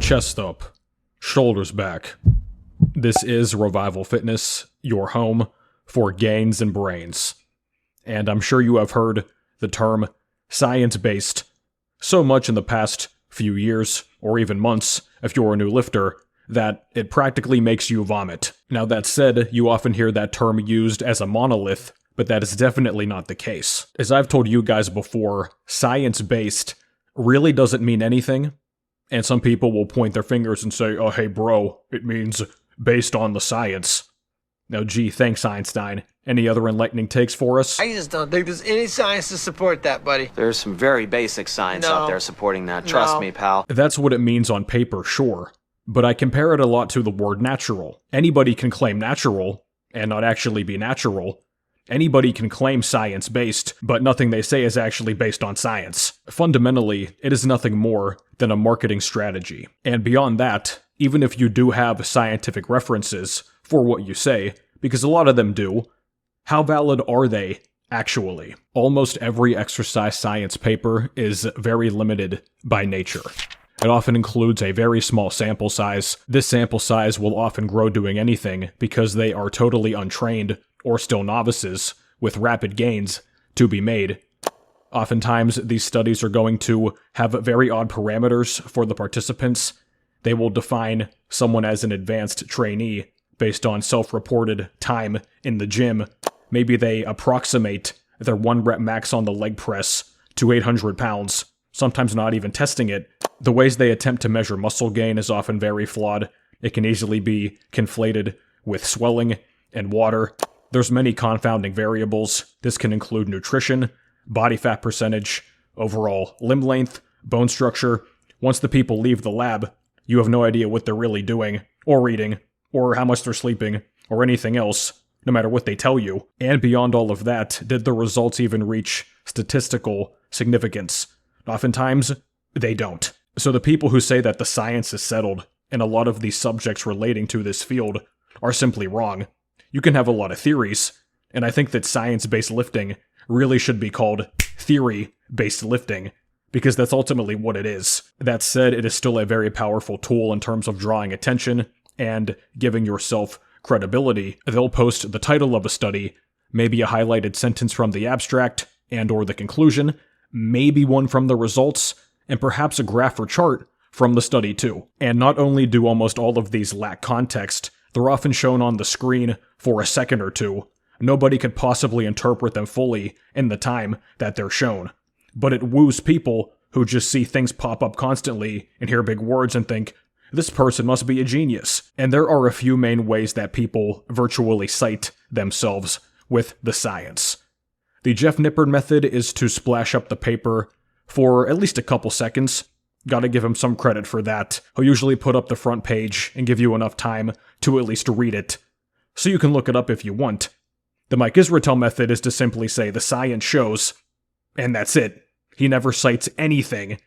Chest up, shoulders back. This is Revival Fitness, your home for gains and brains. And I'm sure you have heard the term science-based so much in the past few years, or even months, if you're a new lifter, that it practically makes you vomit. Now that said, you often hear that term used as a monolith, but that is definitely not the case. As I've told you guys before, science-based really doesn't mean anything, and some people will point their fingers and say, oh hey bro, it means based on the science. Now gee, thanks Einstein. Any other enlightening takes for us? I just don't think there's any science to support that, buddy. There's some very basic science out there supporting that. Trust me, pal. That's what it means on paper, sure. But I compare it a lot to the word natural. Anybody can claim natural, and not actually be natural. Anybody can claim science-based, but nothing they say is actually based on science. Fundamentally, it is nothing more than a marketing strategy. And beyond that, even if you do have scientific references for what you say, because a lot of them do, how valid are they, actually? Almost every exercise science paper is very limited by nature. It often includes a very small sample size. This sample size will often grow doing anything because they are totally untrained or still novices with rapid gains to be made. Oftentimes, these studies are going to have very odd parameters for the participants. They will define someone as an advanced trainee based on self-reported time in the gym. Maybe they approximate their 1 rep max on the leg press to 800 pounds, sometimes not even testing it. The ways they attempt to measure muscle gain is often very flawed. It can easily be conflated with swelling and water. There's many confounding variables. This can include nutrition, body fat percentage, overall limb length, bone structure. Once the people leave the lab, you have no idea what they're really doing, or eating, or how much they're sleeping, or anything else, no matter what they tell you. And beyond all of that, did the results even reach statistical significance? Oftentimes, they don't. So the people who say that the science is settled, and a lot of these subjects relating to this field, are simply wrong. You can have a lot of theories, and I think that science-based lifting really should be called theory-based lifting, because that's ultimately what it is. That said, it is still a very powerful tool in terms of drawing attention and giving yourself credibility. They'll post the title of a study, maybe a highlighted sentence from the abstract and or the conclusion, maybe one from the results, and perhaps a graph or chart from the study too. And not only do almost all of these lack context, they're often shown on the screen for a second or two. Nobody could possibly interpret them fully in the time that they're shown. But it woos people who just see things pop up constantly and hear big words and think, this person must be a genius. And there are a few main ways that people virtually cite themselves with the science. The Jeff Nippard method is to splash up the paper for at least a couple seconds. Gotta give him some credit for that. He'll usually put up the front page and give you enough time to at least read it, so you can look it up if you want. The Mike Israetel method is to simply say the science shows, and that's it. He never cites anything.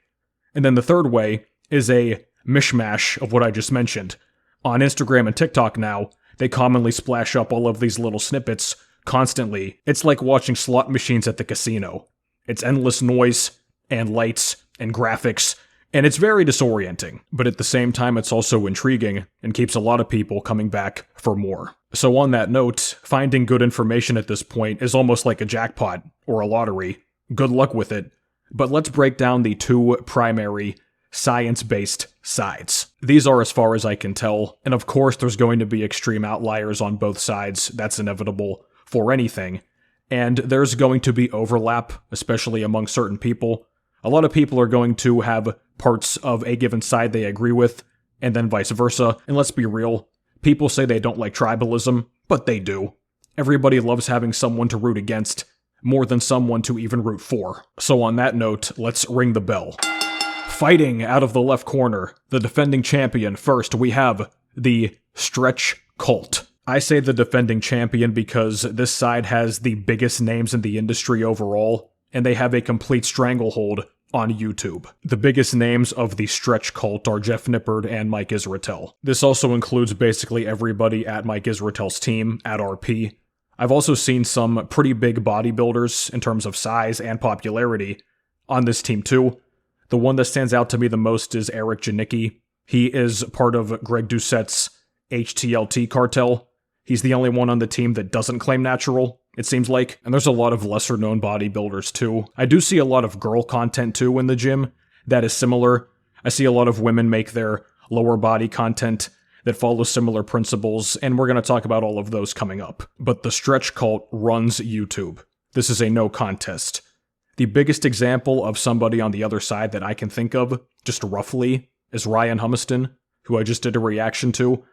And then the third way is a mishmash of what I just mentioned. On Instagram and TikTok now, they commonly splash up all of these little snippets constantly. It's like watching slot machines at the casino. It's endless noise and lights and graphics, and it's very disorienting. But at the same time, it's also intriguing and keeps a lot of people coming back for more. So on that note, finding good information at this point is almost like a jackpot or a lottery. Good luck with it. But let's break down the two primary science-based sides. These are as far as I can tell, and of course there's going to be extreme outliers on both sides. That's inevitable for anything. And there's going to be overlap, especially among certain people. A lot of people are going to have parts of a given side they agree with, and then vice versa. And let's be real, people say they don't like tribalism, but they do. Everybody loves having someone to root against, more than someone to even root for. So on that note, let's ring the bell. Fighting out of the left corner, the defending champion. First, we have the Stretch Cult. I say the defending champion because this side has the biggest names in the industry overall, and they have a complete stranglehold on YouTube. The biggest names of the Stretch Cult are Jeff Nippard and Mike Israetel. This also includes basically everybody at Mike Israetel's team at RP. I've also seen some pretty big bodybuilders in terms of size and popularity on this team too. The one that stands out to me the most is Janicki. He is part of Greg Doucette's HTLT cartel. He's the only one on the team that doesn't claim natural, it seems like. And there's a lot of lesser known bodybuilders too. I do see a lot of girl content too in the gym that is similar. I see a lot of women make their lower body content that follows similar principles, and we're going to talk about all of those coming up. But the stretch cult runs YouTube. This is a no contest. The biggest example of somebody on the other side that I can think of, just roughly, is Ryan Humiston, who I just did a reaction to.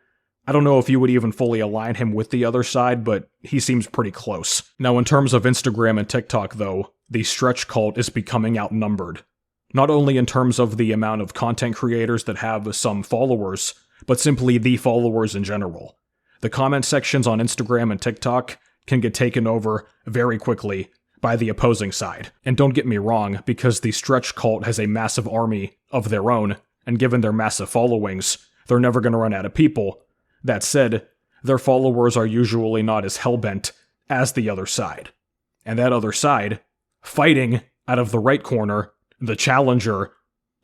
I don't know if you would even fully align him with the other side, but he seems pretty close. Now, in terms of Instagram and TikTok, though, the stretch cult is becoming outnumbered. Not only in terms of the amount of content creators that have some followers, but simply the followers in general. The comment sections on Instagram and TikTok can get taken over very quickly by the opposing side. And don't get me wrong, because the stretch cult has a massive army of their own, and given their massive followings, they're never going to run out of people. That said, their followers are usually not as hellbent as the other side. And that other side, fighting out of the right corner, the challenger,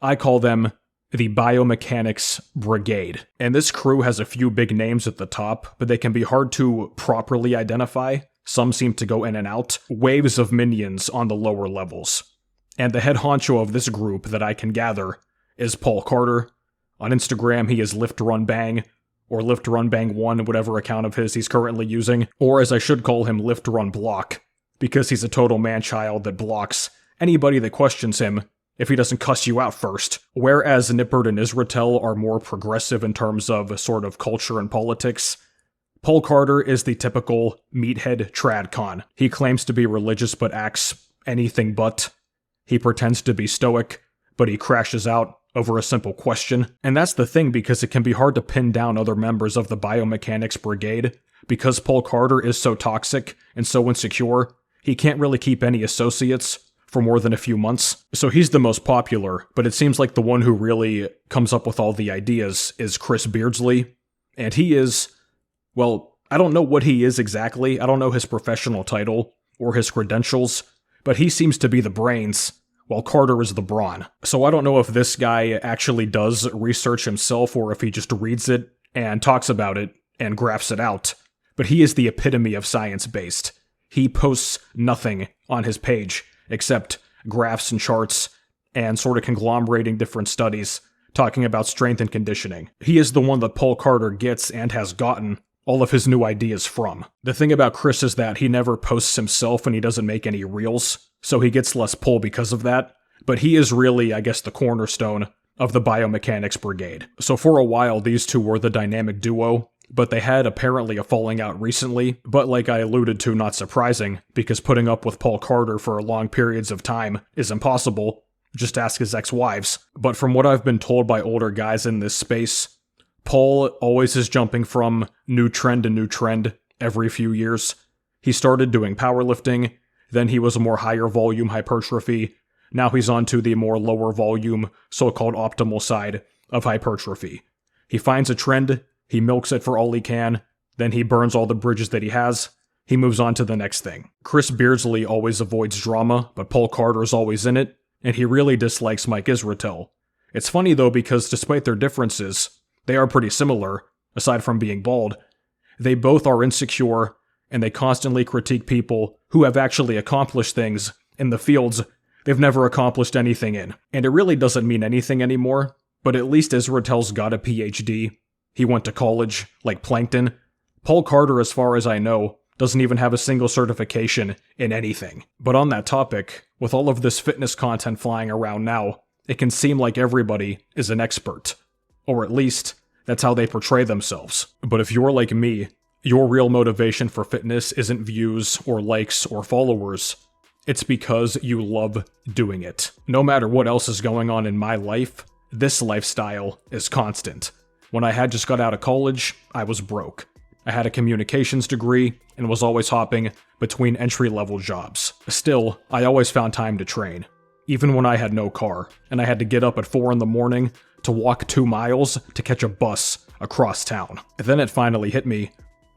I call them the Biomechanics Brigade. And this crew has a few big names at the top, but they can be hard to properly identify. Some seem to go in and out. Waves of minions on the lower levels. And the head honcho of this group that I can gather is Paul Carter. On Instagram, he is Lift Run Bang, or Lift Run Bang 1, whatever account of his he's currently using. Or as I should call him, Lift Run Block, because he's a total man-child that blocks anybody that questions him if he doesn't cuss you out first. Whereas Nippard and Israetel are more progressive in terms of sort of culture and politics, Paul Carter is the typical meathead tradcon. He claims to be religious but acts anything but. He pretends to be stoic, but he crashes out over a simple question. And that's the thing, because it can be hard to pin down other members of the Biomechanics Brigade. Because Paul Carter is so toxic and so insecure, he can't really keep any associates for more than a few months. So he's the most popular, but it seems like the one who really comes up with all the ideas is Chris Beardsley. And he is, well, I don't know what he is exactly. I don't know his professional title or his credentials, but he seems to be the brains, while Carter is the brawn. So I don't know if this guy actually does research himself or if he just reads it and talks about it and graphs it out. But he is the epitome of science-based. He posts nothing on his page except graphs and charts and sort of conglomerating different studies talking about strength and conditioning. He is the one that Paul Carter gets and has gotten all of his new ideas from. The thing about Chris is that he never posts himself and he doesn't make any reels, so he gets less pull because of that. But he is really, I guess, the cornerstone of the Biomechanics Brigade. So for a while, these two were the dynamic duo, but they had apparently a falling out recently. But like I alluded to, not surprising, because putting up with Paul Carter for long periods of time is impossible. Just ask his ex-wives. But from what I've been told by older guys in this space, Paul always is jumping from new trend to new trend every few years. He started doing powerlifting, then he was a more higher volume hypertrophy. Now he's on to the more lower volume, so-called optimal side of hypertrophy. He finds a trend, he milks it for all he can, then he burns all the bridges that he has, he moves on to the next thing. Chris Beardsley always avoids drama, but Paul Carter's always in it, and he really dislikes Mike Israetel. It's funny though, because despite their differences, they are pretty similar, aside from being bald. They both are insecure, and they constantly critique people who have actually accomplished things in the fields they've never accomplished anything in. And it really doesn't mean anything anymore, but at least Israetel's got a PhD. He went to college, like Plankton. Paul Carter, as far as I know, doesn't even have a single certification in anything. But on that topic, with all of this fitness content flying around now, it can seem like everybody is an expert. Or at least, that's how they portray themselves. But if you're like me, your real motivation for fitness isn't views or likes or followers. It's because you love doing it. No matter what else is going on in my life, this lifestyle is constant. When I had just got out of college, I was broke. I had a communications degree and was always hopping between entry-level jobs. Still, I always found time to train, even when I had no car, and I had to get up at 4 in the morning to walk 2 miles to catch a bus across town. Then it finally hit me,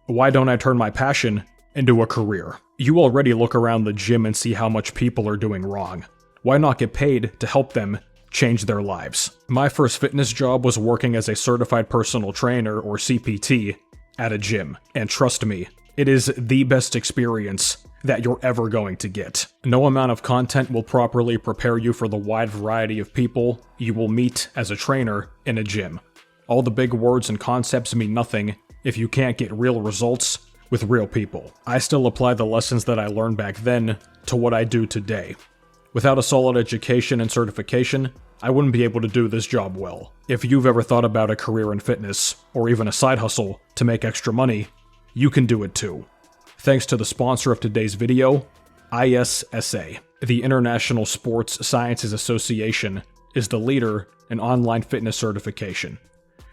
why don't I turn my passion into a career? You already look around the gym and see how much people are doing wrong. Why not get paid to help them change their lives. My first fitness job was working as a certified personal trainer, or CPT, at a gym, and trust me, it is the best experience that you're ever going to get. No amount of content will properly prepare you for the wide variety of people you will meet as a trainer in a gym. All the big words and concepts mean nothing if you can't get real results with real people. I still apply the lessons that I learned back then to what I do today. Without a solid education and certification, I wouldn't be able to do this job well. If you've ever thought about a career in fitness, or even a side hustle to make extra money, you can do it too. Thanks to the sponsor of today's video, ISSA. The International Sports Sciences Association is the leader in online fitness certification.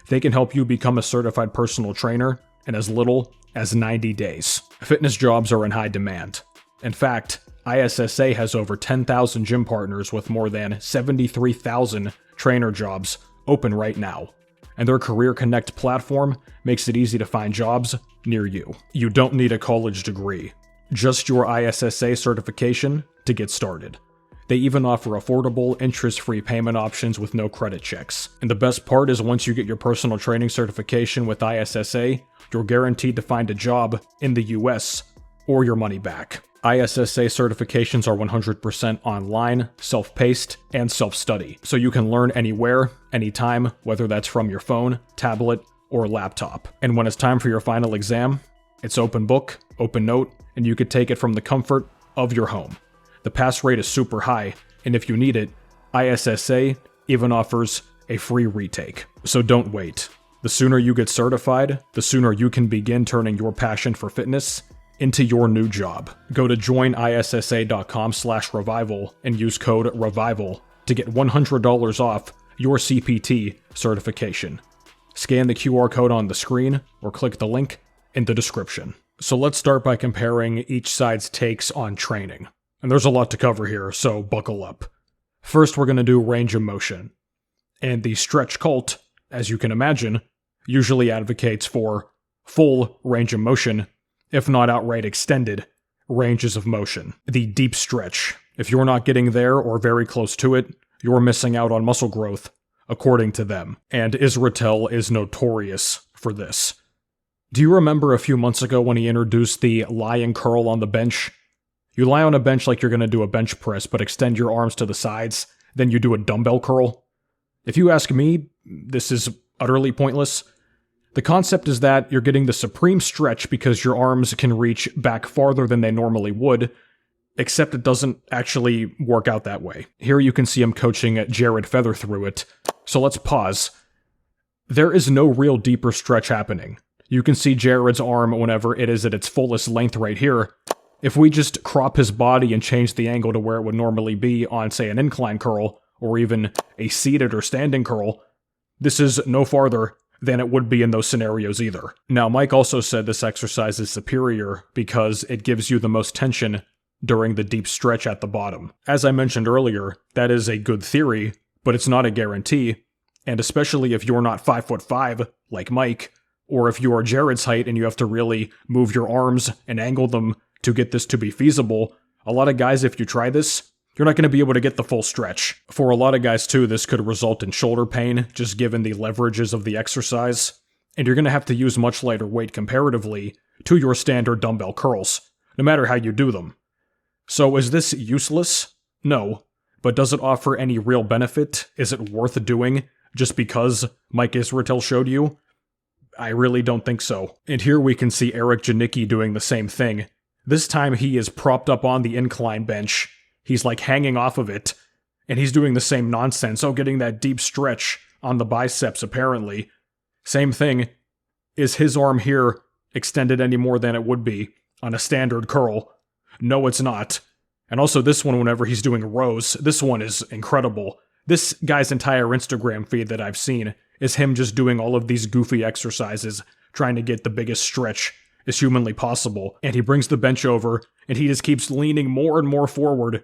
They can help you become a certified personal trainer in as little as 90 days. Fitness jobs are in high demand. In fact, ISSA has over 10,000 gym partners with more than 73,000 trainer jobs open right now. And their Career Connect platform makes it easy to find jobs near you. You don't need a college degree, just your ISSA certification to get started. They even offer affordable, interest-free payment options with no credit checks. And the best part is once you get your personal training certification with ISSA, you're guaranteed to find a job in the US or your money back. ISSA certifications are 100% online, self-paced, and self-study, so you can learn anywhere, anytime, whether that's from your phone, tablet, or laptop. And when it's time for your final exam, it's open book, open note, and you could take it from the comfort of your home. The pass rate is super high, and if you need it, ISSA even offers a free retake. So don't wait. The sooner you get certified, the sooner you can begin turning your passion for fitness into your new job. Go to joinissa.com/revival and use code REVIVAL to get $100 off your CPT certification. Scan the QR code on the screen or click the link in the description. So let's start by comparing each side's takes on training. And there's a lot to cover here, so buckle up. First, we're going to do range of motion. And the stretch cult, as you can imagine, usually advocates for full range of motion, if not outright extended ranges of motion. The deep stretch. If you're not getting there or very close to it, you're missing out on muscle growth, according to them. And Israetel is notorious for this. Do you remember a few months ago when he introduced the lying curl on the bench? You lie on a bench like you're going to do a bench press, but extend your arms to the sides, then you do a dumbbell curl. If you ask me, this is utterly pointless. The concept is that you're getting the supreme stretch because your arms can reach back farther than they normally would, except it doesn't actually work out that way. Here you can see him coaching Jared Feather through it. So let's pause. There is no real deeper stretch happening. You can see Jared's arm whenever it is at its fullest length right here. If we just crop his body and change the angle to where it would normally be on, say, an incline curl, or even a seated or standing curl, this is no farther than it would be in those scenarios either. Now, Mike also said this exercise is superior because it gives you the most tension during the deep stretch at the bottom. As I mentioned earlier, that is a good theory, but it's not a guarantee, and especially if you're not 5'5", like Mike, or if you are Jared's height and you have to really move your arms and angle them to get this to be feasible, a lot of guys, if you try this, you're not going to be able to get the full stretch. For a lot of guys too, this could result in shoulder pain, just given the leverages of the exercise, and you're going to have to use much lighter weight comparatively to your standard dumbbell curls, no matter how you do them. So is this useless? No. But does it offer any real benefit? Is it worth doing just because Mike Israetel showed you? I really don't think so. And here we can see Eric Janicki doing the same thing. This time he is propped up on the incline bench. He's like hanging off of it, and he's doing the same nonsense. Oh, getting that deep stretch on the biceps, apparently. Same thing. Is his arm here extended any more than it would be on a standard curl? No, it's not. And also this one, whenever he's doing rows, this one is incredible. This guy's entire Instagram feed that I've seen is him just doing all of these goofy exercises, trying to get the biggest stretch as humanly possible. And he brings the bench over, and he just keeps leaning more and more forward.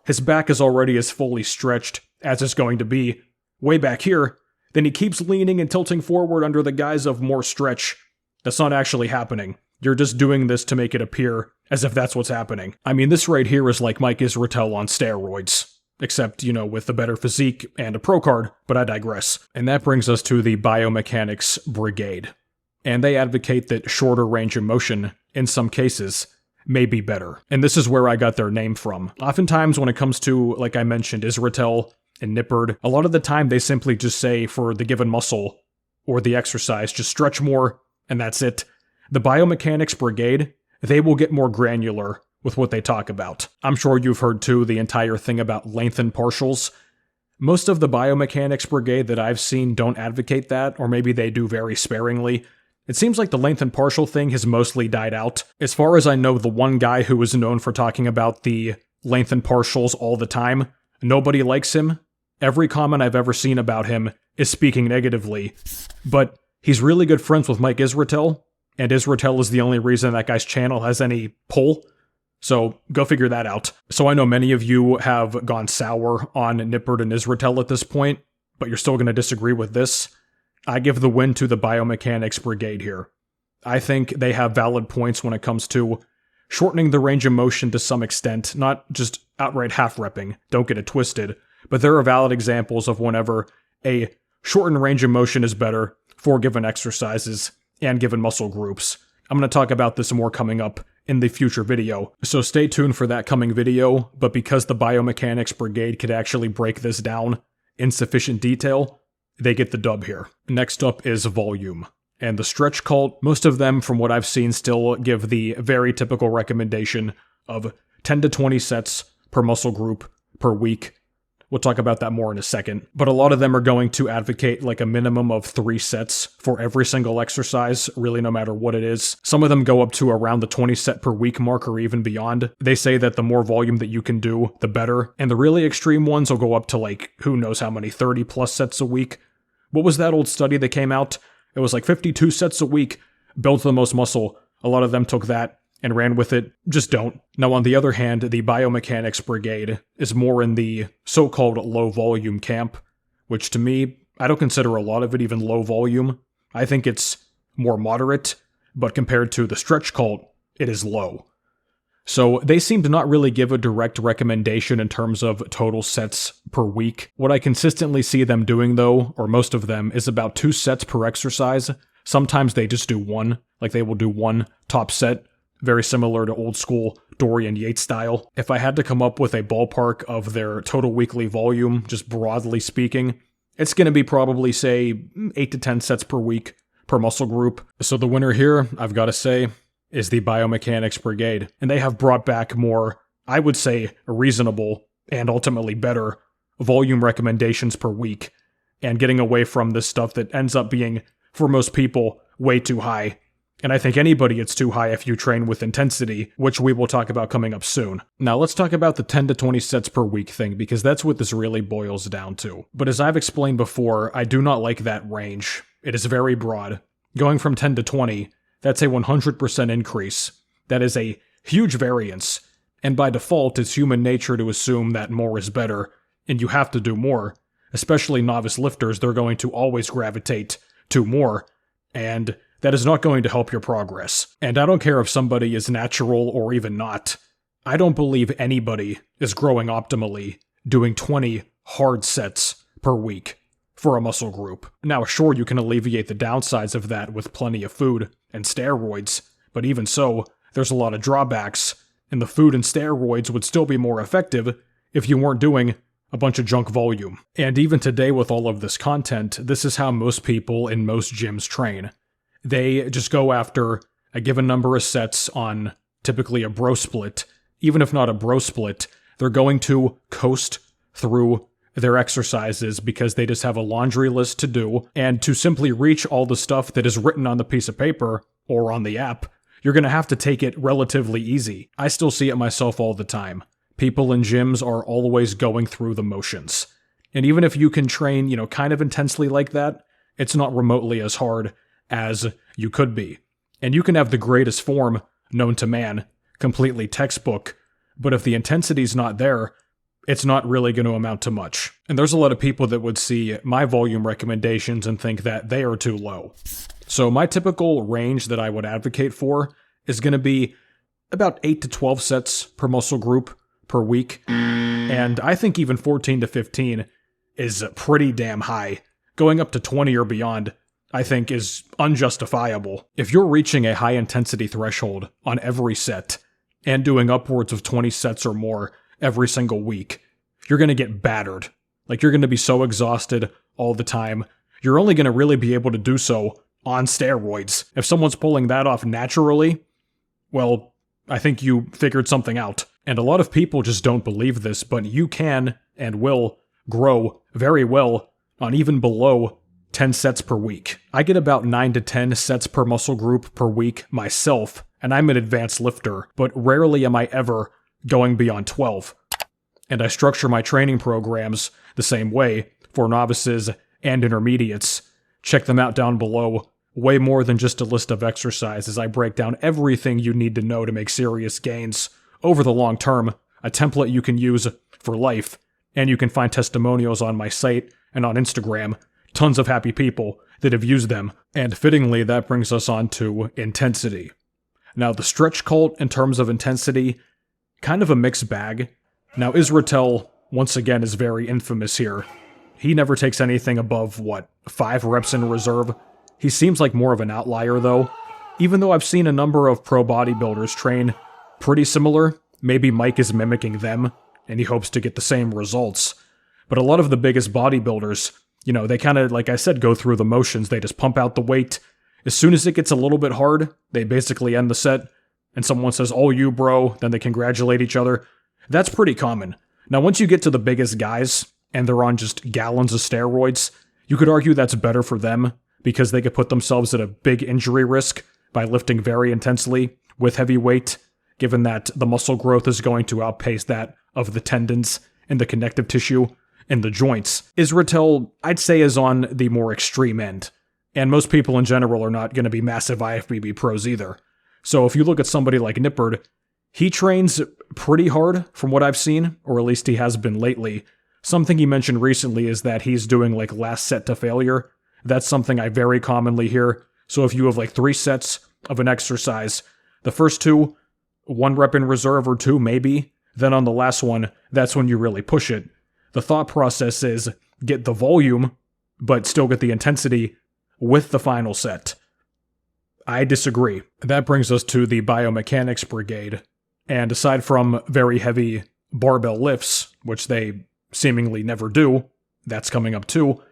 His back is already as fully stretched as it's going to be way back here. Then he keeps leaning and tilting forward under the guise of more stretch. That's not actually happening. You're just doing this to make it appear as if that's what's happening. I mean, this right here is like Mike Israetel on steroids. except, with a better physique and a pro card, but I digress. And that brings us to the biomechanics brigade. And they advocate that shorter range of motion, in some cases, may be better. And this is where I got their name from. Oftentimes when it comes to, like I mentioned, israetel and nippard, a lot of the time they simply just say for the given muscle or the exercise, just stretch more, and that's it. The biomechanics brigade, they will get more granular with what they talk about. I'm sure you've heard too the entire thing about lengthened partials. Most of the biomechanics brigade that I've seen don't advocate that, or maybe they do very sparingly. It seems like the lengthened partial thing has mostly died out. As far as I know, the one guy who is known for talking about the lengthened partials all the time, nobody likes him. Every comment I've ever seen about him is speaking negatively. But he's really good friends with Mike Israetel, and Israetel is the only reason that guy's channel has any pull. So go figure that out. So I know many of you have gone sour on nippard and israetel at this point, but you're still going to disagree with this. I give the win to the biomechanics brigade here. I think they have valid points when it comes to shortening the range of motion to some extent, not just outright half-repping, don't get it twisted, but there are valid examples of whenever a shortened range of motion is better for given exercises and given muscle groups. I'm going to talk about this more coming up in the future video, so stay tuned for that coming video, but because the biomechanics brigade could actually break this down in sufficient detail, they get the dub here. Next up is volume. And the stretch cult, most of them, from what I've seen, still give the very typical recommendation of 10 to 20 sets per muscle group per week. We'll talk about that more in a second. But a lot of them are going to advocate like a minimum of 3 sets for every single exercise, really no matter what it is. Some of them go up to around the 20 set per week mark or even beyond. They say that the more volume that you can do, the better. And the really extreme ones will go up to like, who knows how many, 30 plus sets a week. What was that old study that came out? It was like 52 sets a week, builds the most muscle. A lot of them took that and ran with it. Just don't. Now, on the other hand, the biomechanics brigade is more in the so-called low volume camp, which to me, I don't consider a lot of it even low volume. I think it's more moderate, but compared to the stretch cult, it is low. So they seem to not really give a direct recommendation in terms of total sets per week. What I consistently see them doing though, or most of them, is about 2 sets per exercise. Sometimes they just do 1, like they will do 1 top set, very similar to old school Dorian Yates style. If I had to come up with a ballpark of their total weekly volume, just broadly speaking, it's going to be probably, say, 8 to 10 sets per week per muscle group. So the winner here, I've got to say, is the biomechanics brigade. And they have brought back more, I would say, reasonable and ultimately better volume recommendations per week, and getting away from this stuff that ends up being, for most people, way too high. And I think anybody it's too high if you train with intensity, which we will talk about coming up soon. Now let's talk about the 10 to 20 sets per week thing, because that's what this really boils down to. But as I've explained before, I do not like that range. It is very broad. Going from 10 to 20, that's a 100% increase. That is a huge variance. And by default, it's human nature to assume that more is better, and you have to do more. Especially novice lifters, they're going to always gravitate to more, and that is not going to help your progress. And I don't care if somebody is natural or even not. I don't believe anybody is growing optimally doing 20 hard sets per week for a muscle group. Now, sure, you can alleviate the downsides of that with plenty of food and steroids, but even so, there's a lot of drawbacks, and the food and steroids would still be more effective if you weren't doing a bunch of junk volume. And even today with all of this content, this is how most people in most gyms train. They just go after a given number of sets on typically a bro split. Even if not a bro split, they're going to coast through their exercises because they just have a laundry list to do, and to simply reach all the stuff that is written on the piece of paper or on the app, you're going to have to take it relatively easy. I still see it myself all the time. People in gyms are always going through the motions. And even if you can train, kind of intensely like that, it's not remotely as hard as you could be. And you can have the greatest form known to man, completely textbook, but if the intensity's not there, it's not really going to amount to much. And there's a lot of people that would see my volume recommendations and think that they are too low. So my typical range that I would advocate for is going to be about 8 to 12 sets per muscle group per week. And I think even 14 to 15 is pretty damn high. Going up to 20 or beyond, I think, is unjustifiable. If you're reaching a high intensity threshold on every set and doing upwards of 20 sets or more every single week, you're going to get battered. Like, you're going to be so exhausted all the time. You're only going to really be able to do so on steroids. If someone's pulling that off naturally, well, I think you figured something out. And a lot of people just don't believe this, but you can and will grow very well on even below 10 sets per week. I get about 9 to 10 sets per muscle group per week myself, and I'm an advanced lifter, but rarely am I ever going beyond 12. And I structure my training programs the same way for novices and intermediates. Check them out down below. Way more than just a list of exercises. I break down everything you need to know to make serious gains over the long term, a template you can use for life, and you can find testimonials on my site and on Instagram. Tons of happy people that have used them. And fittingly, that brings us on to intensity. Now, the stretch cult, in terms of intensity, kind of a mixed bag. Now, Israetel, once again, is very infamous here. He never takes anything above, 5 reps in reserve? He seems like more of an outlier, though. Even though I've seen a number of pro bodybuilders train pretty similar, maybe Mike is mimicking them, and he hopes to get the same results. But a lot of the biggest bodybuilders, they kind of, like I said, go through the motions. They just pump out the weight. As soon as it gets a little bit hard, they basically end the set, and someone says, "Oh, you bro," then they congratulate each other. That's pretty common. Now, once you get to the biggest guys, and they're on just gallons of steroids, you could argue that's better for them, because they could put themselves at a big injury risk by lifting very intensely with heavy weight, given that the muscle growth is going to outpace that of the tendons and the connective tissue and the joints. Israetel, I'd say, is on the more extreme end, and most people in general are not going to be massive IFBB pros either. So if you look at somebody like Nippard, he trains pretty hard from what I've seen, or at least he has been lately. Something he mentioned recently is that he's doing last set to failure. That's something I very commonly hear. So if you have 3 sets of an exercise, the first 2, 1 rep in reserve or 2 maybe, then on the last one, that's when you really push it. The thought process is get the volume, but still get the intensity with the final set. I disagree. That brings us to the biomechanics brigade. And aside from very heavy barbell lifts, which they seemingly never do, that's coming up too,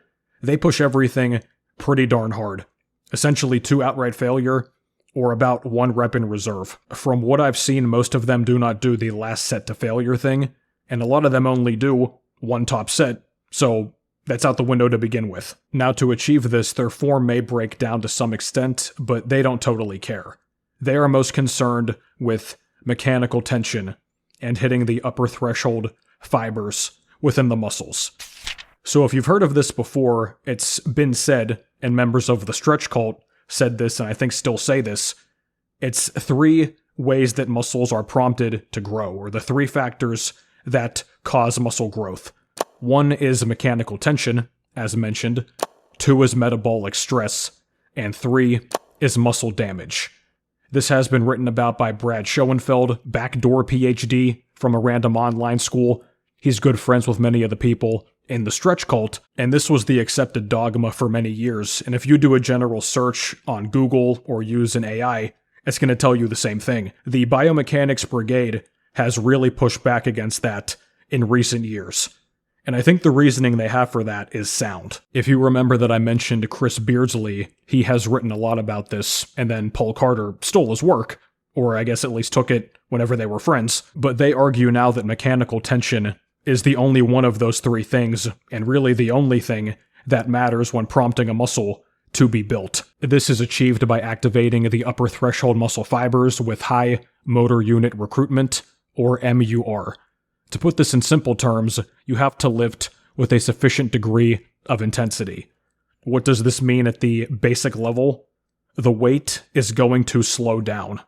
they push everything pretty darn hard. Essentially 2 outright failure, or about 1 rep in reserve. From what I've seen, most of them do not do the last set to failure thing, and a lot of them only do 1 top set, so that's out the window to begin with. Now, to achieve this, their form may break down to some extent, but they don't totally care. They are most concerned with mechanical tension and hitting the upper threshold fibers within the muscles. So if you've heard of this before, it's been said, and members of the stretch cult said this, and I think still say this, it's 3 ways that muscles are prompted to grow, or the 3 factors that cause muscle growth. 1 is mechanical tension, as mentioned, 2 is metabolic stress, and 3 is muscle damage. This has been written about by Brad Schoenfeld, backdoor PhD from a random online school. He's good friends with many of the people in the stretch cult, and this was the accepted dogma for many years. And if you do a general search on Google or use an AI, it's going to tell you the same thing. The biomechanics brigade has really pushed back against that in recent years. And I think the reasoning they have for that is sound. If you remember that I mentioned Chris Beardsley, he has written a lot about this, and then Paul Carter stole his work, or I guess at least took it whenever they were friends. But they argue now that mechanical tension is the only one of those 3 things, and really the only thing that matters when prompting a muscle to be built. This is achieved by activating the upper threshold muscle fibers with high motor unit recruitment, or MUR. To put this in simple terms, you have to lift with a sufficient degree of intensity. What does this mean at the basic level? The weight is going to slow down.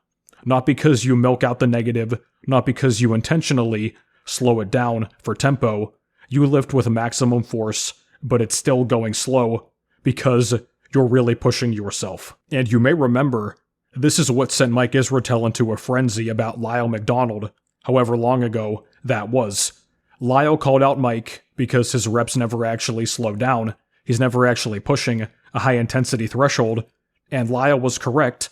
Not because you milk out the negative, not because you intentionally slow it down for tempo. You lift with maximum force, but it's still going slow because you're really pushing yourself. And you may remember, this is what sent Mike Israetel into a frenzy about Lyle McDonald, however long ago that was. Lyle called out Mike because his reps never actually slow down. He's never actually pushing a high-intensity threshold, and Lyle was correct.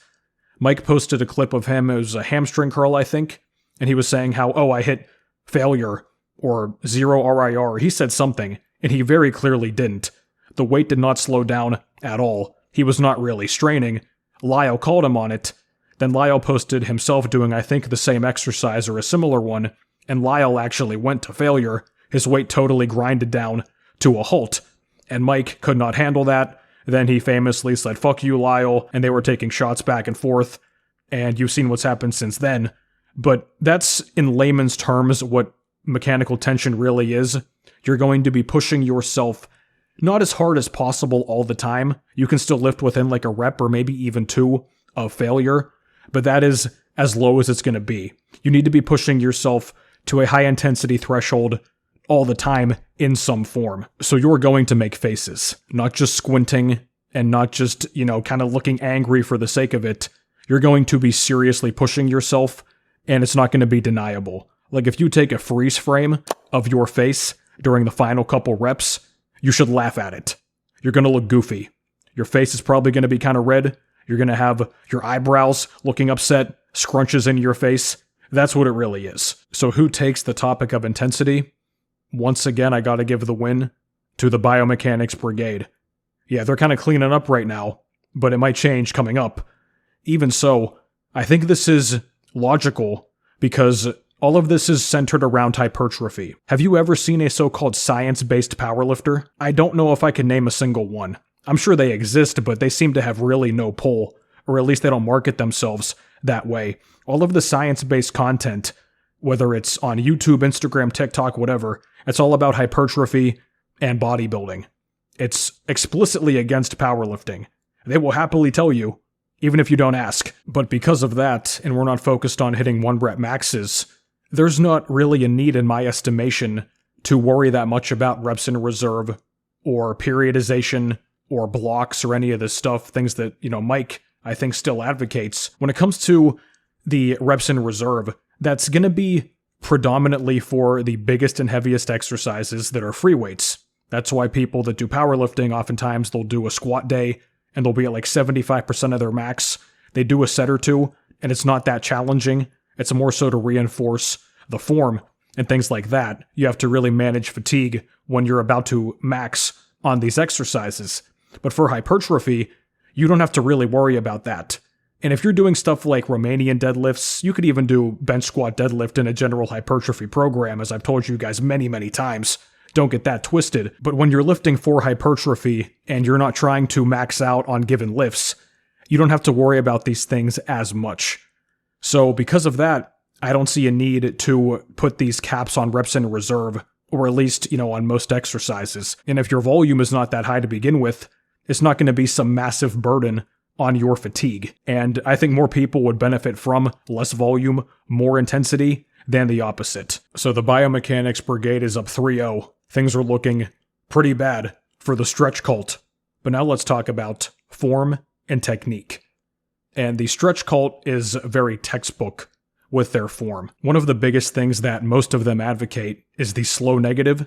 Mike posted a clip of him, it was a hamstring curl, I think, and he was saying how, oh, I hit failure, or 0 RIR. He said something, and he very clearly didn't. The weight did not slow down at all. He was not really straining. Lyle called him on it. Then Lyle posted himself doing, I think, the same exercise or a similar one, and Lyle actually went to failure. His weight totally grinded down to a halt, and Mike could not handle that. Then he famously said, fuck you, Lyle, and they were taking shots back and forth, and you've seen what's happened since then. But that's, in layman's terms, what mechanical tension really is. You're going to be pushing yourself not as hard as possible all the time. You can still lift within like a rep or maybe even 2 of failure, but that is as low as it's going to be. You need to be pushing yourself to a high intensity threshold all the time in some form. So you're going to make faces, not just squinting and not just, kind of looking angry for the sake of it. You're going to be seriously pushing yourself, and it's not going to be deniable. Like if you take a freeze frame of your face during the final couple reps, you should laugh at it. You're going to look goofy. Your face is probably going to be kind of red. You're going to have your eyebrows looking upset, scrunches into your face. That's what it really is. So who takes the topic of intensity? Once again, I gotta give the win to the biomechanics brigade. Yeah, they're kind of cleaning up right now, but it might change coming up. Even so, I think this is logical because all of this is centered around hypertrophy. Have you ever seen a so-called science-based powerlifter? I don't know if I can name a single one. I'm sure they exist, but they seem to have really no pull, or at least they don't market themselves that way. All of the science-based content, whether it's on YouTube, Instagram, TikTok, whatever, it's all about hypertrophy and bodybuilding. It's explicitly against powerlifting. They will happily tell you, even if you don't ask. But because of that, and we're not focused on hitting 1-rep maxes, there's not really a need, in my estimation, to worry that much about reps in reserve, or periodization, or blocks, or any of this stuff, things that, Mike, I think, still advocates. When it comes to the reps in reserve, that's going to be predominantly for the biggest and heaviest exercises that are free weights. That's why people that do powerlifting, oftentimes they'll do a squat day, and they'll be at like 75% of their max. They do a set or two, and it's not that challenging. It's more so to reinforce the form and things like that. You have to really manage fatigue when you're about to max on these exercises. But for hypertrophy, you don't have to really worry about that. And if you're doing stuff like Romanian deadlifts, you could even do bench squat deadlift in a general hypertrophy program, as I've told you guys many, many times. Don't get that twisted. But when you're lifting for hypertrophy and you're not trying to max out on given lifts, you don't have to worry about these things as much. So because of that, I don't see a need to put these caps on reps in reserve, or at least, on most exercises. And if your volume is not that high to begin with, it's not going to be some massive burden on your fatigue. And I think more people would benefit from less volume, more intensity, than the opposite. So the biomechanics brigade is up 3-0. Things are looking pretty bad for the stretch cult. But now let's talk about form and technique. And the stretch cult is very textbook with their form. One of the biggest things that most of them advocate is the slow negative.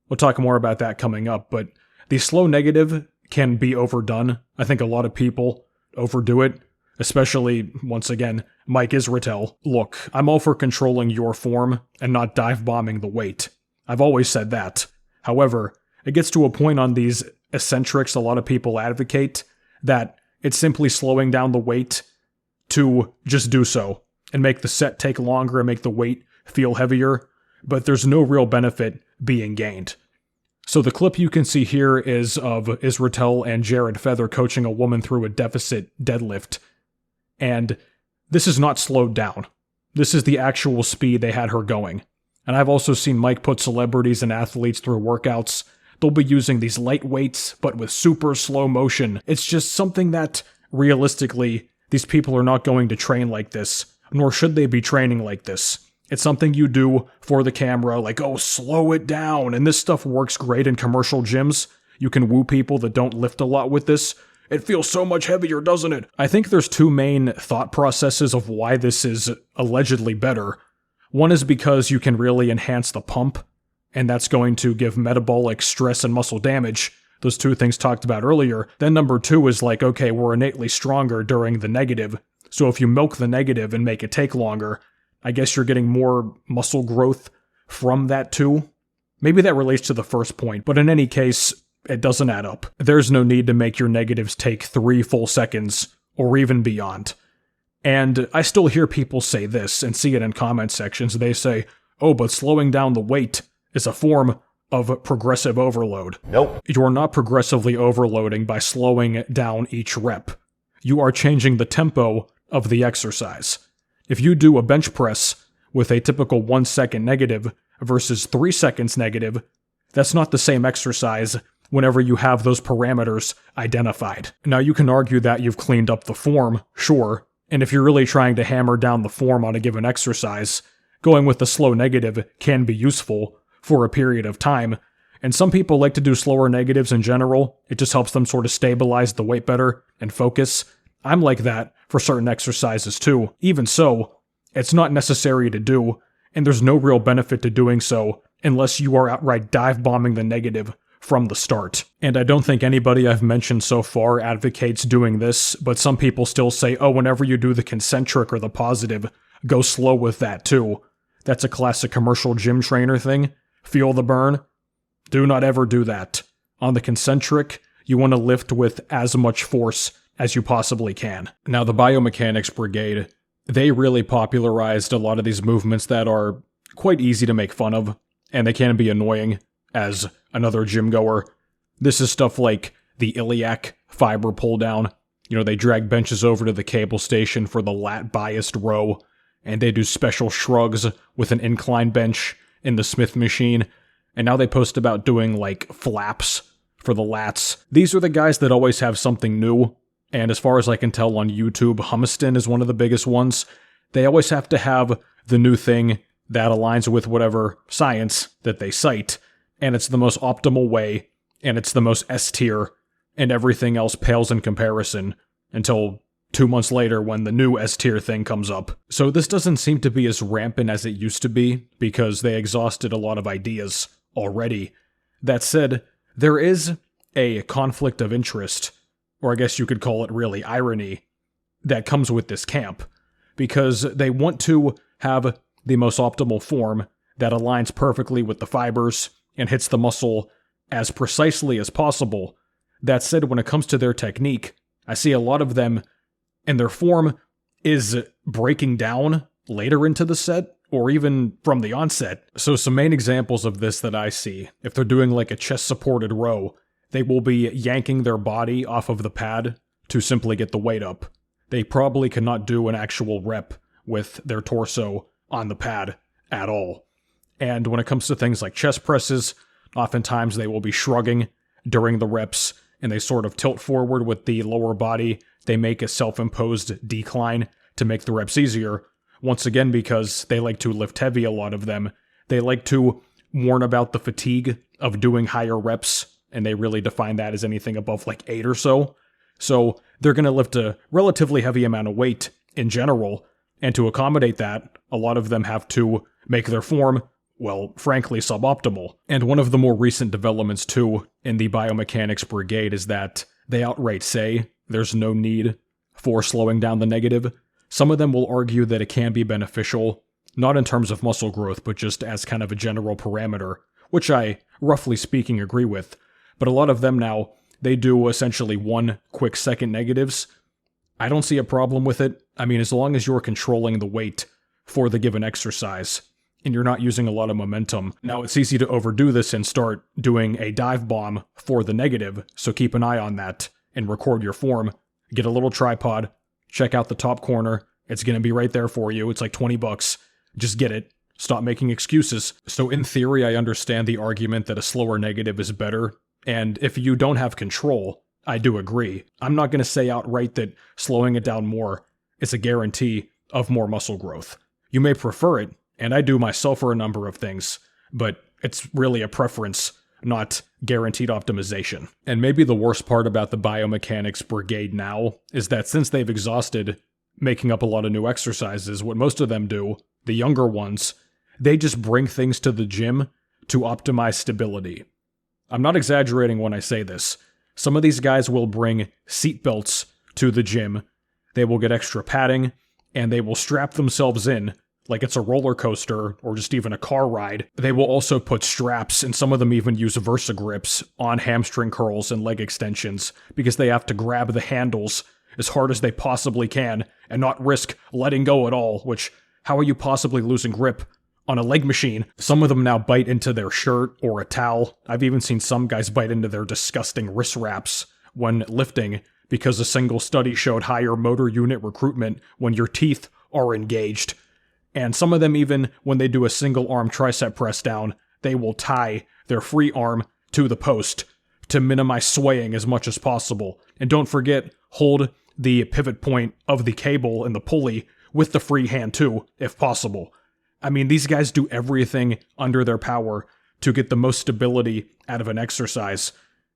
We'll talk more about that coming up, but the slow negative can be overdone. I think a lot of people overdo it, especially, once again, Mike Israetel. Look, I'm all for controlling your form and not dive bombing the weight. I've always said that. However, it gets to a point on these eccentrics a lot of people advocate that it's simply slowing down the weight to just do so and make the set take longer and make the weight feel heavier, but there's no real benefit being gained. So the clip you can see here is of Israetel and Jared Feather coaching a woman through a deficit deadlift. And this is not slowed down. This is the actual speed they had her going. And I've also seen Mike put celebrities and athletes through workouts. They'll be using these light weights, but with super slow motion. It's just something that, realistically, these people are not going to train like this, nor should they be training like this. It's something you do for the camera, like, oh, slow it down. And this stuff works great in commercial gyms. You can woo people that don't lift a lot with this. It feels so much heavier, doesn't it? I think there's two main thought processes of why this is allegedly better. One is because you can really enhance the pump and that's going to give metabolic stress and muscle damage, those two things talked about earlier. Then number 2 is like, okay, we're innately stronger during the negative, so if you milk the negative and make it take longer, I guess you're getting more muscle growth from that too. Maybe that relates to the first point, but in any case, it doesn't add up. There's no need to make your negatives take 3 full seconds, or even beyond. And I still hear people say this, and see it in comment sections. They say, oh, but slowing down the weight is a form of progressive overload. Nope. You are not progressively overloading by slowing down each rep. You are changing the tempo of the exercise. If you do a bench press with a typical 1 second negative versus 3 seconds negative, that's not the same exercise whenever you have those parameters identified. Now you can argue that you've cleaned up the form, sure, and if you're really trying to hammer down the form on a given exercise, going with the slow negative can be useful for a period of time, and some people like to do slower negatives in general. It just helps them sort of stabilize the weight better and focus. I'm like that for certain exercises too. Even so, it's not necessary to do, and there's no real benefit to doing so unless you are outright dive bombing the negative from the start. And I don't think anybody I've mentioned so far advocates doing this, but some people still say, oh, whenever you do the concentric or the positive, go slow with that too. That's a classic commercial gym trainer thing. Feel the burn? Do not ever do that. On the concentric, you want to lift with as much force as you possibly can. Now, the biomechanics brigade, they really popularized a lot of these movements that are quite easy to make fun of, and they can be annoying as another gym goer. This is stuff like the iliac fiber pull down. You know, they drag benches over to the cable station for the lat biased row, and they do special shrugs with an incline bench in the Smith machine, and now they post about doing like flaps for the lats. These are the guys that always have something new, and as far as I can tell on YouTube, Hussein is one of the biggest ones. They always have to have the new thing that aligns with whatever science that they cite, and it's the most optimal way, and it's the most S tier, and everything else pales in comparison until 2 months later when the new S tier thing comes up. So this doesn't seem to be as rampant as it used to be, because they exhausted a lot of ideas already. That said, there is a conflict of interest, or I guess you could call it really irony, that comes with this camp, because they want to have the most optimal form that aligns perfectly with the fibers and hits the muscle as precisely as possible. That said, when it comes to their technique, I see a lot of them, and their form is breaking down later into the set, or even from the onset. So some main examples of this that I see, if they're doing like a chest-supported row, they will be yanking their body off of the pad to simply get the weight up. They probably cannot do an actual rep with their torso on the pad at all. And when it comes to things like chest presses, oftentimes they will be shrugging during the reps, and they sort of tilt forward with the lower body. They make a self-imposed decline to make the reps easier. Once again, because they like to lift heavy, a lot of them. They like to warn about the fatigue of doing higher reps, and they really define that as anything above like 8 or so. So they're going to lift a relatively heavy amount of weight in general, and to accommodate that, a lot of them have to make their form, well, frankly, suboptimal. And one of the more recent developments, too, in the biomechanics brigade is that they outright say there's no need for slowing down the negative. Some of them will argue that it can be beneficial, not in terms of muscle growth, but just as kind of a general parameter, which I, roughly speaking, agree with. But a lot of them now, they do essentially 1 quick second negatives. I don't see a problem with it. I mean, as long as you're controlling the weight for the given exercise, and you're not using a lot of momentum. Now, it's easy to overdo this and start doing a dive bomb for the negative, so keep an eye on that and record your form. Get a little tripod, check out the top corner. It's going to be right there for you. It's like $20. Just get it. Stop making excuses. So in theory, I understand the argument that a slower negative is better, and if you don't have control, I do agree. I'm not going to say outright that slowing it down more is a guarantee of more muscle growth. You may prefer it, and I do myself for a number of things, but it's really a preference, not guaranteed optimization. And maybe the worst part about the biomechanics brigade now is that since they've exhausted making up a lot of new exercises, what most of them do, the younger ones, they just bring things to the gym to optimize stability. I'm not exaggerating when I say this. Some of these guys will bring seat belts to the gym, they will get extra padding, and they will strap themselves in like it's a roller coaster or just even a car ride. They will also put straps, and some of them even use Versa grips on hamstring curls and leg extensions because they have to grab the handles as hard as they possibly can and not risk letting go at all, which, how are you possibly losing grip on a leg machine? Some of them now bite into their shirt or a towel. I've even seen some guys bite into their disgusting wrist wraps when lifting because a single study showed higher motor unit recruitment when your teeth are engaged. And some of them, even when they do a single arm tricep press down, they will tie their free arm to the post to minimize swaying as much as possible. And don't forget, hold the pivot point of the cable and the pulley with the free hand too, if possible. I mean, these guys do everything under their power to get the most stability out of an exercise.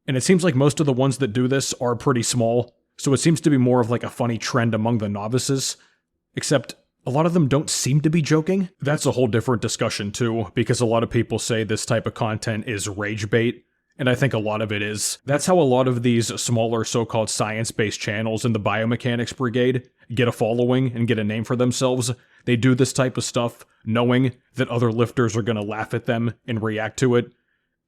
And it seems like most of the ones that do this are pretty small, so it seems to be more of like a funny trend among the novices. Except, a lot of them don't seem to be joking. That's a whole different discussion too, because a lot of people say this type of content is rage bait, and I think a lot of it is. That's how a lot of these smaller so-called science-based channels in the biomechanics brigade get a following and get a name for themselves. They do this type of stuff knowing that other lifters are going to laugh at them and react to it.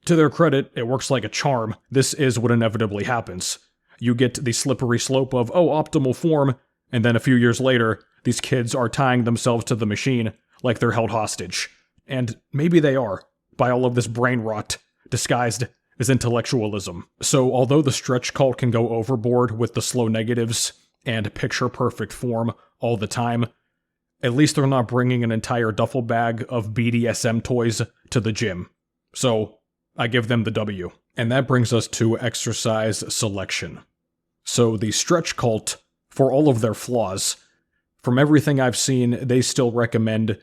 To their credit, it works like a charm. This is what inevitably happens. You get the slippery slope of, oh, optimal form, and then a few years later, these kids are tying themselves to the machine like they're held hostage. And maybe they are, by all of this brain rot disguised as intellectualism. So although the stretch cult can go overboard with the slow negatives and picture-perfect form all the time, at least they're not bringing an entire duffel bag of BDSM toys to the gym. So I give them the W. And that brings us to exercise selection. So the stretch cult, for all of their flaws, from everything I've seen, they still recommend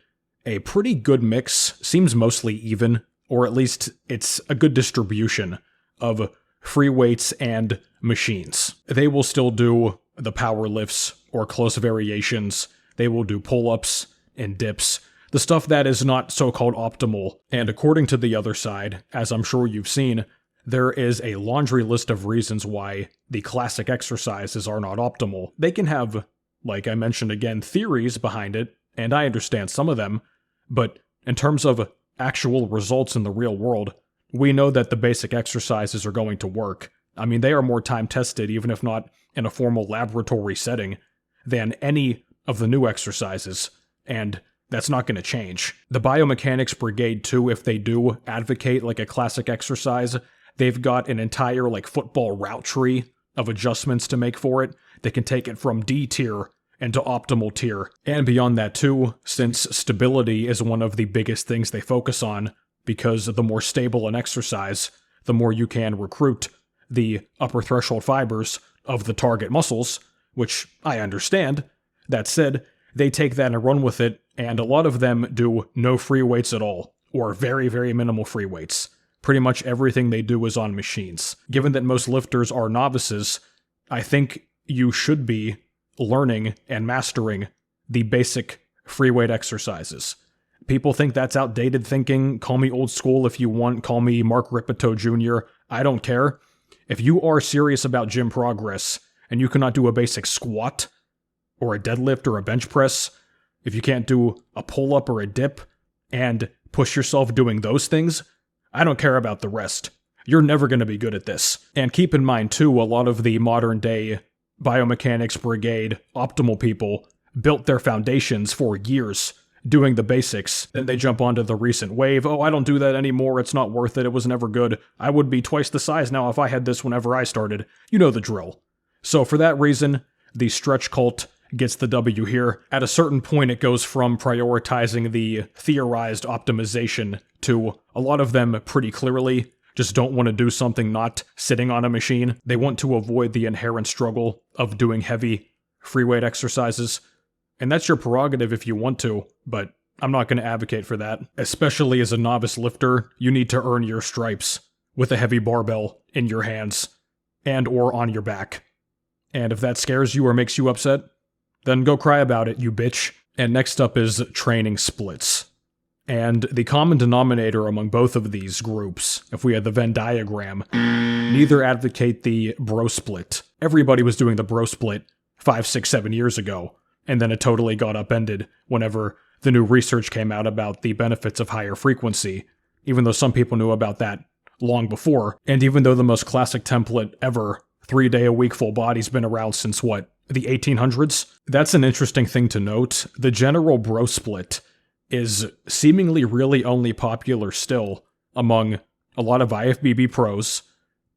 a pretty good mix, seems mostly even, or at least it's a good distribution of free weights and machines. They will still do the power lifts or close variations. They will do pull-ups and dips, the stuff that is not so-called optimal. And according to the other side, as I'm sure you've seen, there is a laundry list of reasons why the classic exercises are not optimal. They can have, like I mentioned again, theories behind it, and I understand some of them, but in terms of actual results in the real world, we know that the basic exercises are going to work. I mean, they are more time-tested, even if not in a formal laboratory setting, than any of the new exercises, and that's not going to change. The biomechanics brigade, too, if they do advocate like a classic exercise, they've got an entire like football route tree of adjustments to make for it. They can take it from D tier into optimal tier. And beyond that too, since stability is one of the biggest things they focus on, because the more stable an exercise, the more you can recruit the upper threshold fibers of the target muscles, which I understand. That said, they take that and run with it, and a lot of them do no free weights at all, or very, very minimal free weights. Pretty much everything they do is on machines. Given that most lifters are novices, I think you should be learning and mastering the basic free weight exercises. People think that's outdated thinking. Call me old school if you want. Call me Mark Ripito Jr. I don't care. If you are serious about gym progress and you cannot do a basic squat or a deadlift or a bench press, if you can't do a pull-up or a dip and push yourself doing those things, I don't care about the rest. You're never going to be good at this. And keep in mind, too, a lot of the modern-day biomechanics brigade optimal people built their foundations for years doing the basics. Then they jump onto the recent wave. Oh, I don't do that anymore. It's not worth it. It was never good. I would be twice the size now if I had this whenever I started. You know the drill. So for that reason, the stretch cult gets the W here. At a certain point, it goes from prioritizing the theorized optimization to a lot of them pretty clearly just don't want to do something not sitting on a machine. They want to avoid the inherent struggle of doing heavy free weight exercises. And that's your prerogative if you want to, but I'm not going to advocate for that. Especially as a novice lifter, you need to earn your stripes with a heavy barbell in your hands and or on your back. And if that scares you or makes you upset, then go cry about it, you bitch. And next up is training splits. And the common denominator among both of these groups, if we had the Venn diagram, neither advocate the bro split. Everybody was doing the bro split 5, 6, 7 years ago, and then it totally got upended whenever the new research came out about the benefits of higher frequency, even though some people knew about that long before, and even though the most classic template ever, 3-day-a-week full body's been around since what, the 1800s? That's an interesting thing to note. The general bro split is seemingly really only popular still among a lot of IFBB pros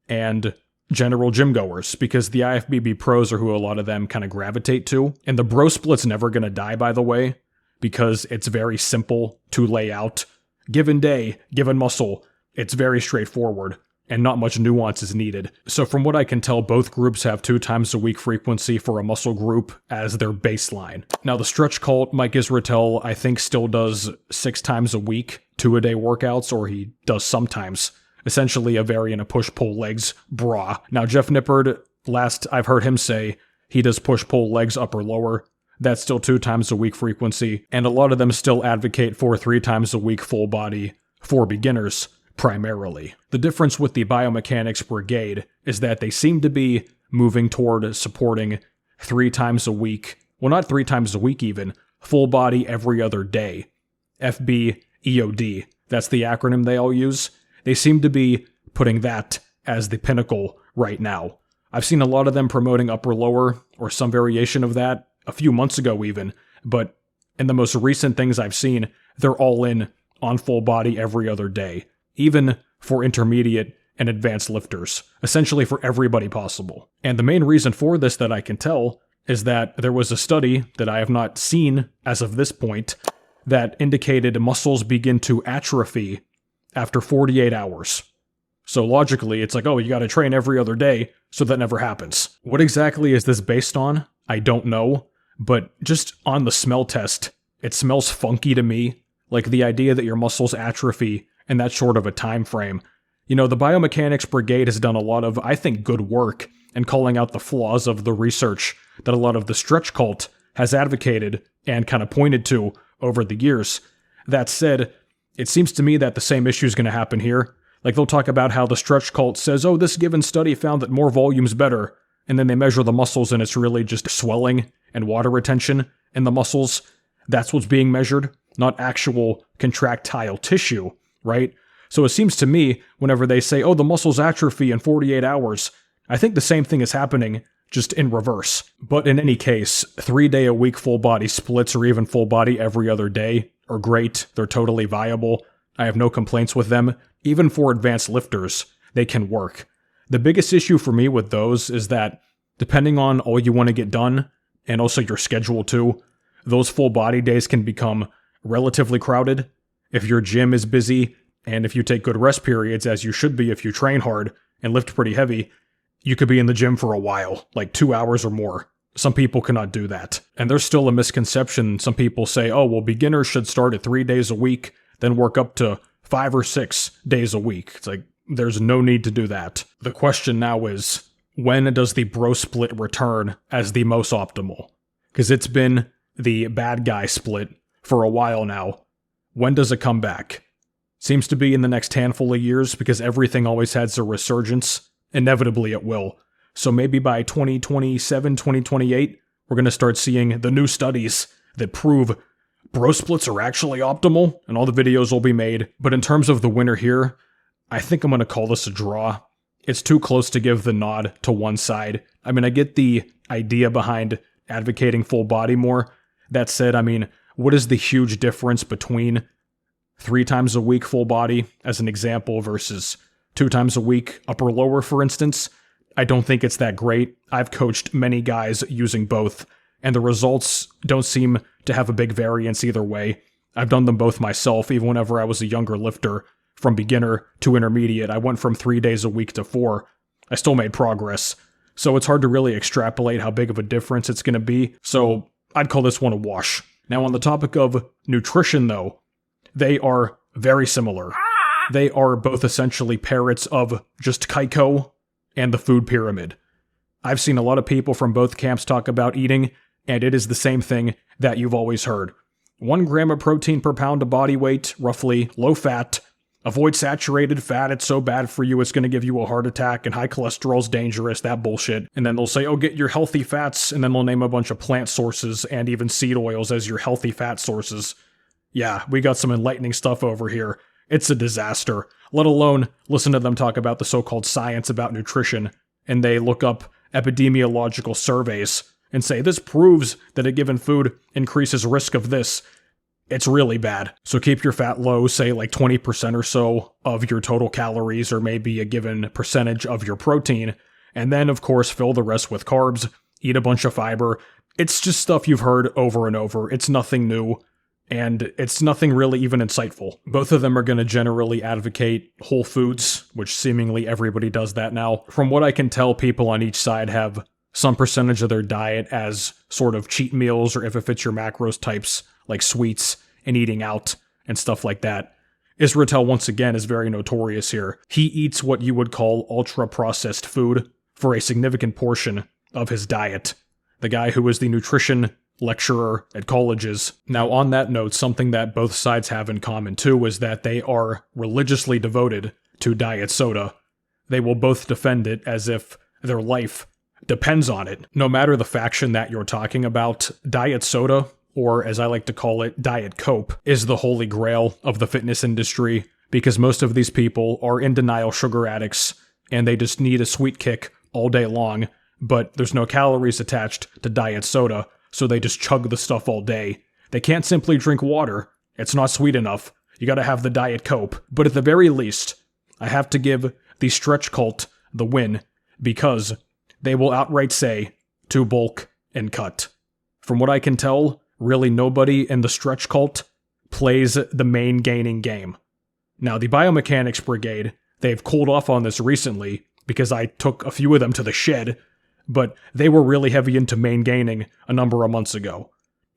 and general gym goers, because the IFBB pros are who a lot of them kind of gravitate to. And the bro split's never going to die, by the way, because it's very simple to lay out. Given day, given muscle, it's very straightforward, and not much nuance is needed. So from what I can tell, both groups have 2 times a week frequency for a muscle group as their baseline. Now the stretch cult, Mike Israetel, I think still does 6 times a week, 2-a-day workouts, or he does sometimes. Essentially a variant of push-pull legs bra. Now Jeff Nippard, last I've heard him say, he does push-pull legs upper lower. That's still 2 times a week frequency, and a lot of them still advocate for 3 times a week full body for beginners, primarily. The difference with the biomechanics brigade is that they seem to be moving toward supporting 3 times a week, well not 3 times a week even, full body every other day. FBEOD, that's the acronym they all use. They seem to be putting that as the pinnacle right now. I've seen a lot of them promoting upper lower, or some variation of that, a few months ago even, but in the most recent things I've seen, they're all in on full body every other day, even for intermediate and advanced lifters, essentially for everybody possible. And the main reason for this that I can tell is that there was a study that I have not seen as of this point that indicated muscles begin to atrophy after 48 hours. So logically, it's like, oh, you gotta train every other day, so that never happens. What exactly is this based on? I don't know, but just on the smell test, it smells funky to me. Like the idea that your muscles atrophy in that short of a time frame. You know, the biomechanics brigade has done a lot of, I think, good work in calling out the flaws of the research that a lot of the stretch cult has advocated and kind of pointed to over the years. That said, it seems to me that the same issue is going to happen here. Like they'll talk about how the stretch cult says, oh, this given study found that more volume's better, and then they measure the muscles and it's really just swelling and water retention in the muscles. That's what's being measured, not actual contractile tissue, right? So it seems to me, whenever they say, oh, the muscles atrophy in 48 hours, I think the same thing is happening, just in reverse. But in any case, 3-day-a-week full body splits or even full body every other day are great. They're totally viable. I have no complaints with them. Even for advanced lifters, they can work. The biggest issue for me with those is that, depending on all you want to get done, and also your schedule too, those full body days can become relatively crowded. If your gym is busy, and if you take good rest periods, as you should be if you train hard and lift pretty heavy, you could be in the gym for a while, like 2 hours or more. Some people cannot do that. And there's still a misconception. Some people say, oh, well, beginners should start at 3 days a week, then work up to 5 or 6 days a week. It's like, there's no need to do that. The question now is, when does the bro split return as the most optimal? Because it's been the bad guy split for a while now. When does it come back? Seems to be in the next handful of years, because everything always has a resurgence. Inevitably it will. So maybe by 2027, 2028, we're going to start seeing the new studies that prove bro splits are actually optimal, and all the videos will be made. But in terms of the winner here, I think I'm going to call this a draw. It's too close to give the nod to one side. I mean, I get the idea behind advocating full body more. That said, I mean, what is the huge difference between 3 times a week full body, as an example, versus 2 times a week upper lower, for instance? I don't think it's that great. I've coached many guys using both, and the results don't seem to have a big variance either way. I've done them both myself, even whenever I was a younger lifter. From beginner to intermediate, I went from 3 days a week to 4. I still made progress. So it's hard to really extrapolate how big of a difference it's going to be. So I'd call this one a wash. Now on the topic of nutrition though, they are very similar. They are both essentially parrots of just Kaiko and the food pyramid. I've seen a lot of people from both camps talk about eating, and it is the same thing that you've always heard. 1 gram of protein per pound of body weight, roughly, low fat. Avoid saturated fat, it's so bad for you, it's going to give you a heart attack, and high cholesterol's dangerous, that bullshit. And then they'll say, oh, get your healthy fats, and then they'll name a bunch of plant sources and even seed oils as your healthy fat sources. Yeah, we got some enlightening stuff over here. It's a disaster. Let alone listen to them talk about the so-called science about nutrition, and they look up epidemiological surveys and say, this proves that a given food increases risk of this. It's really bad. So keep your fat low, say like 20% or so of your total calories, or maybe a given percentage of your protein, and then of course fill the rest with carbs, eat a bunch of fiber. It's just stuff you've heard over and over. It's nothing new, and it's nothing really even insightful. Both of them are going to generally advocate whole foods, which seemingly everybody does that now. From what I can tell, people on each side have some percentage of their diet as sort of cheat meals, or if it fits your macros types, like sweets and eating out and stuff like that. Israetel, once again, is very notorious here. He eats what you would call ultra-processed food for a significant portion of his diet. The guy who is the nutrition lecturer at colleges. Now, on that note, something that both sides have in common too is that they are religiously devoted to diet soda. They will both defend it as if their life depends on it. No matter the faction that you're talking about, diet soda, or as I like to call it, diet cope, is the holy grail of the fitness industry, because most of these people are in denial sugar addicts, and they just need a sweet kick all day long, but there's no calories attached to diet soda, so they just chug the stuff all day. They can't simply drink water. It's not sweet enough. You gotta have the diet cope. But at the very least, I have to give the stretch cult the win, because they will outright say to bulk and cut. From what I can tell, really nobody in the stretch cult plays the maingaining game. Now, the biomechanics brigade, they've cooled off on this recently because I took a few of them to the shed, but they were really heavy into maingaining a number of months ago.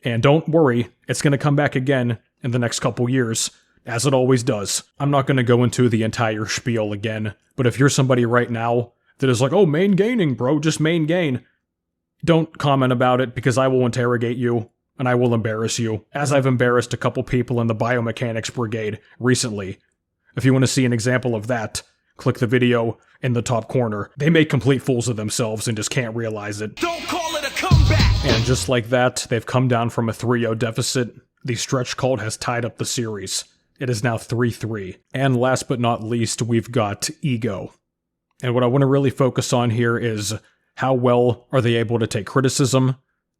And don't worry, it's going to come back again in the next couple years, as it always does. I'm not going to go into the entire spiel again, but if you're somebody right now that is like, oh, maingaining, bro, just maingain, don't comment about it, because I will interrogate you, and I will embarrass you, as I've embarrassed a couple people in the biomechanics brigade recently. If you want to see an example of that, click the video in the top corner. They make complete fools of themselves and just can't realize it. Don't call it a comeback! And just like that, they've come down from a 3-0 deficit. The stretch cult has tied up the series. It is now 3-3. And last but not least, we've got ego. And what I want to really focus on here is how well are they able to take criticism,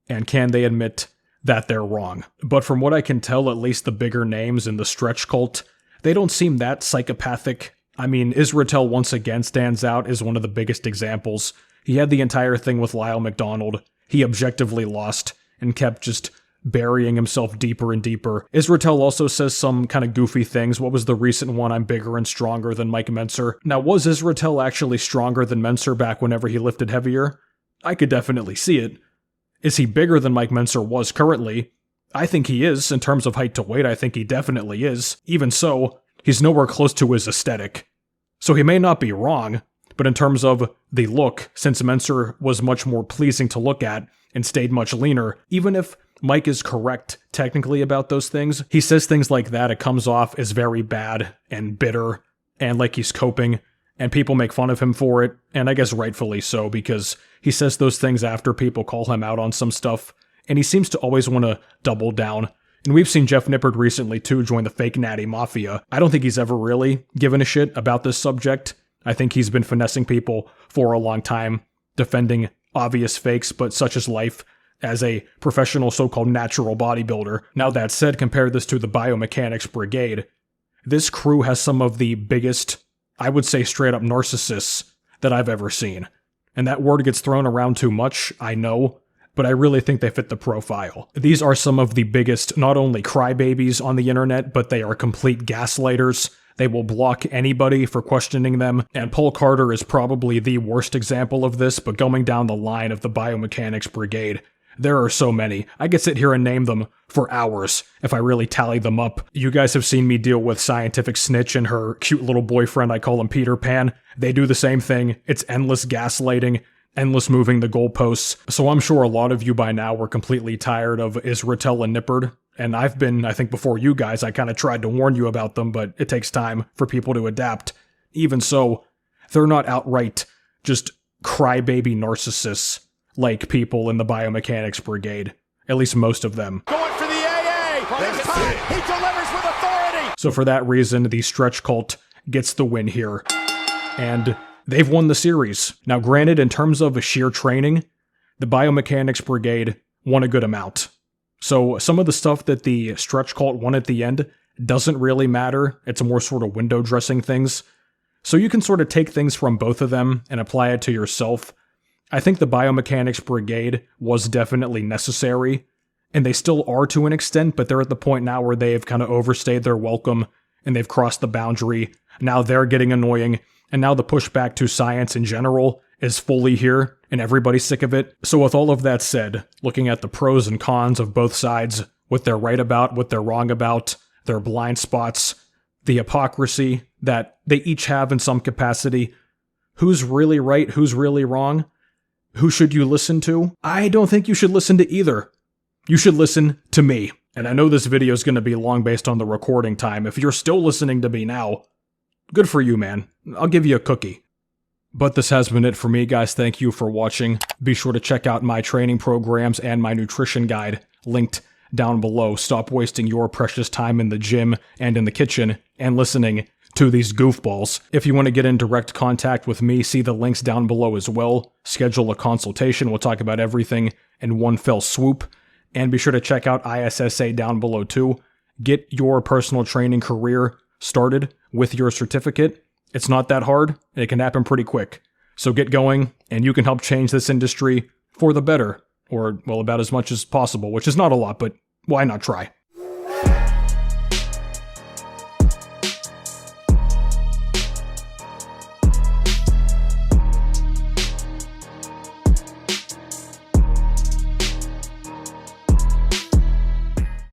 and can they admit that they're wrong. But from what I can tell, at least the bigger names in the stretch cult, they don't seem that psychopathic. I mean, Israetel once again stands out as one of the biggest examples. He had the entire thing with Lyle McDonald. He objectively lost and kept just burying himself deeper and deeper. Israetel also says some kind of goofy things. What was the recent one? I'm bigger and stronger than Mike Mentzer. Now, was Israetel actually stronger than Mentzer back whenever he lifted heavier? I could definitely see it. Is he bigger than Mike Mentzer was currently? I think he is. In terms of height to weight, I think he definitely is. Even so, he's nowhere close to his aesthetic. So he may not be wrong, but in terms of the look, since Mentzer was much more pleasing to look at and stayed much leaner, even if Mike is correct technically about those things, he says things like that, it comes off as very bad and bitter and like he's coping, and people make fun of him for it, and I guess rightfully so, because he says those things after people call him out on some stuff, and he seems to always want to double down. And we've seen Jeff Nippard recently too join the fake natty mafia. I don't think he's ever really given a shit about this subject. I think he's been finessing people for a long time, defending obvious fakes, but such is life as a professional so-called natural bodybuilder. Now that said, compare this to the biomechanics brigade. This crew has some of the biggest, I would say straight up narcissists that I've ever seen. And that word gets thrown around too much, I know, but I really think they fit the profile. These are some of the biggest, not only crybabies on the internet, but they are complete gaslighters. They will block anybody for questioning them, and Paul Carter is probably the worst example of this, but going down the line of the biomechanics brigade, there are so many. I could sit here and name them for hours if I really tally them up. You guys have seen me deal with Scientific Snitch and her cute little boyfriend, I call him Peter Pan. They do the same thing. It's endless gaslighting. endless moving the goalposts. So I'm sure a lot of you by now were completely tired of israetel and nippard. And I've been, I think before you guys, I kind of tried to warn you about them, but it takes time for people to adapt. Even so, they're not outright just crybaby narcissists like people in the biomechanics brigade. At least most of them. Going for the AA. This time, he delivers with authority. So for that reason, the stretch cult gets the win here. And they've won the series. Now granted, in terms of sheer training, the biomechanics brigade won a good amount. So some of the stuff that the stretch cult won at the end doesn't really matter. It's more sort of window dressing things. So you can sort of take things from both of them and apply it to yourself. I think the biomechanics brigade was definitely necessary, and they still are to an extent, but they're at the point now where they've kind of overstayed their welcome, and they've crossed the boundary. Now they're getting annoying, and now the pushback to science in general is fully here, and everybody's sick of it. So with all of that said, looking at the pros and cons of both sides, what they're right about, what they're wrong about, their blind spots, the hypocrisy that they each have in some capacity, who's really right, who's really wrong, who should you listen to? I don't think you should listen to either. You should listen to me. And I know this video is going to be long based on the recording time. If you're still listening to me now, good for you, man. I'll give you a cookie. But this has been it for me, guys. Thank you for watching. Be sure to check out my training programs and my nutrition guide, linked down below. Stop wasting your precious time in the gym and in the kitchen and listening to these goofballs. If you want to get in direct contact with me, see the links down below as well. Schedule a consultation. We'll talk about everything in one fell swoop. And be sure to check out ISSA down below too. Get your personal training career started with your certificate. It's not that hard. It can happen pretty quick. So get going, and you can help change this industry for the better. Or, well, about as much as possible, which is not a lot, but why not try?